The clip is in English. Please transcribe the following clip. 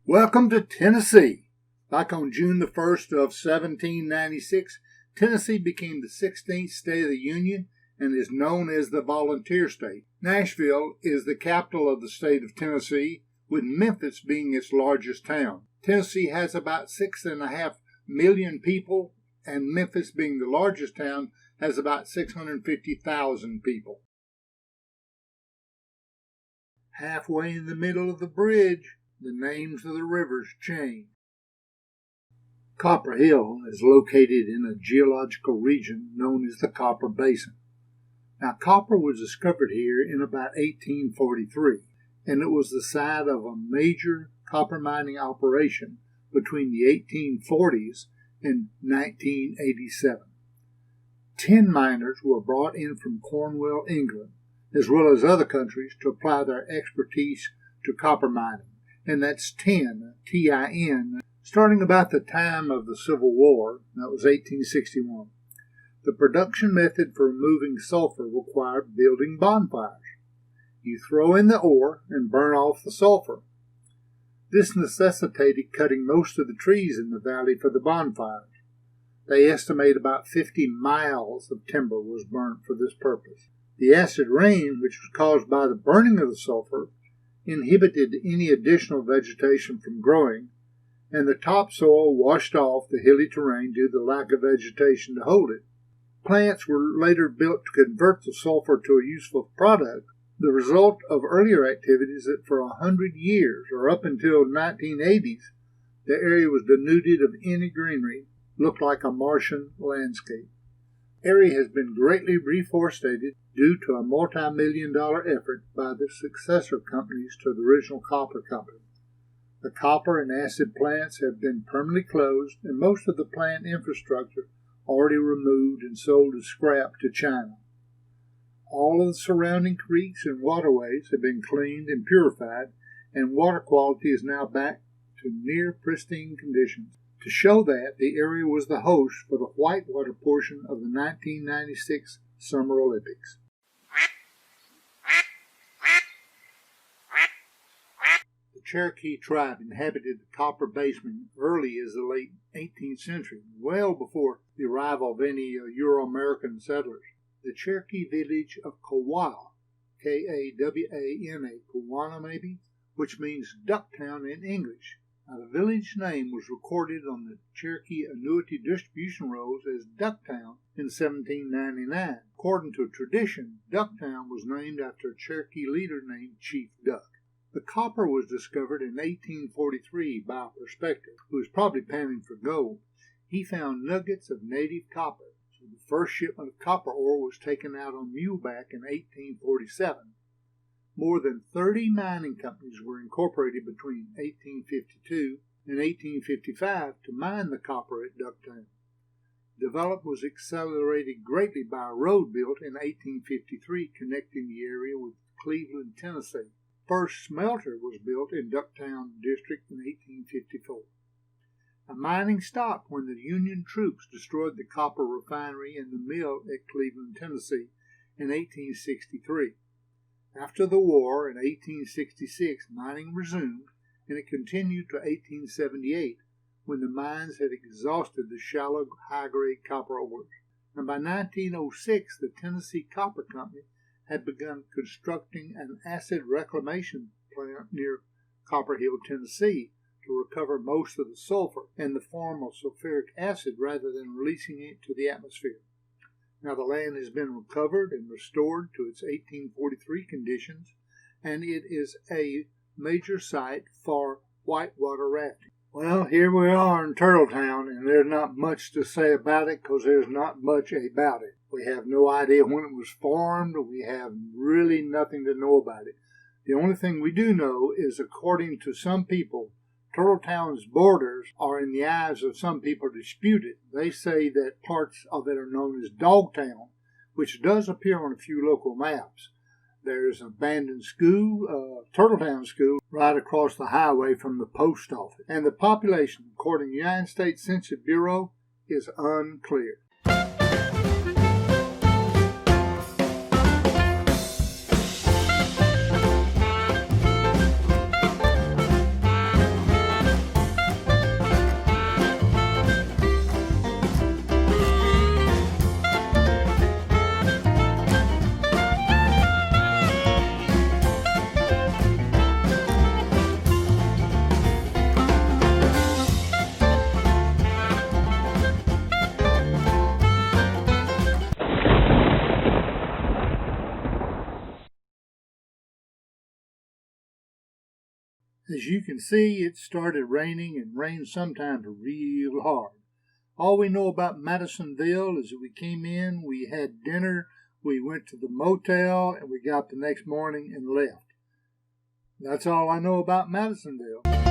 Welcome to Tennessee. Back on June the 1st of 1796, Tennessee became the 16th state of the Union and is known as the Volunteer State. Nashville is the capital of the state of Tennessee, with Memphis being its largest town. Tennessee has about 6.5 million people, and Memphis, being the largest town, has about 650,000 people. Halfway in the middle of the bridge, the names of the rivers change. Copperville is located in a geological region known as the Copper Basin. Now, copper was discovered here in about 1843, and it was the site of a major copper mining operation between the 1840s and 1987. 10 miners were brought in from Cornwall, England, as well as other countries, to apply their expertise to copper mining. And that's 10, T-I-N, starting about the time of the Civil War, that was 1861. The production method for removing sulfur required building bonfires. You throw in the ore and burn off the sulfur. This necessitated cutting most of the trees in the valley for the bonfires. They estimate about 50 miles of timber was burnt for this purpose. The acid rain, which was caused by the burning of the sulfur, inhibited any additional vegetation from growing, and the topsoil washed off the hilly terrain due to the lack of vegetation to hold it. Plants were later built to convert the sulfur to a useful product, the result of earlier activities that for 100 years, or up until the 1980s, the area was denuded of any greenery, looked like a Martian landscape. The area has been greatly reforested due to a multi-million-dollar effort by the successor companies to the original copper company. The copper and acid plants have been permanently closed, and most of the plant infrastructure already removed and sold as scrap to China. All of the surrounding creeks and waterways have been cleaned and purified, and water quality is now back to near pristine conditions. To show that, the area was the host for the whitewater portion of the 1996 Summer Olympics. The Cherokee tribe inhabited the Copper Basin early as the late 18th century, well before the arrival of any Euro-American settlers. The Cherokee village of Kawana, K-A-W-A-N-A, Kawana maybe, which means Ducktown in English. Now, the village name was recorded on the Cherokee annuity distribution rolls as Ducktown in 1799. According to tradition, Ducktown was named after a Cherokee leader named Chief Duck. The copper was discovered in 1843 by a prospector who was probably panning for gold. He found nuggets of native copper, so the first shipment of copper ore was taken out on muleback in 1847. More than 30 mining companies were incorporated between 1852 and 1855 to mine the copper at Ducktown. Development was accelerated greatly by a road built in 1853 connecting the area with Cleveland, Tennessee. First smelter was built in Ducktown District in 1854. The mining stopped when the Union troops destroyed the copper refinery and the mill at Cleveland, Tennessee in 1863. After the war in 1866, mining resumed, and it continued to 1878, when the mines had exhausted the shallow, high-grade copper ores. And by 1906, the Tennessee Copper Company had begun constructing an acid reclamation plant near Copperville, Tennessee, to recover most of the sulfur in the form of sulfuric acid rather than releasing it to the atmosphere. Now, the land has been recovered and restored to its 1843 conditions, and it is a major site for whitewater rafting. Well, here we are in Turtletown, and there's not much to say about it because there's not much about it. We have no idea when it was formed. We have really nothing to know about it. The only thing we do know is, according to some people, Turtletown's borders are, in the eyes of some people, disputed. They say that parts of it are known as Dogtown, which does appear on a few local maps. There's an abandoned school, Turtletown School, right across the highway from the post office. And the population, according to the United States Census Bureau, is unclear. As you can see, it started raining and rained sometimes real hard. All we know about Madisonville is that we came in, we had dinner, we went to the motel, and we got up the next morning and left. That's all I know about Madisonville.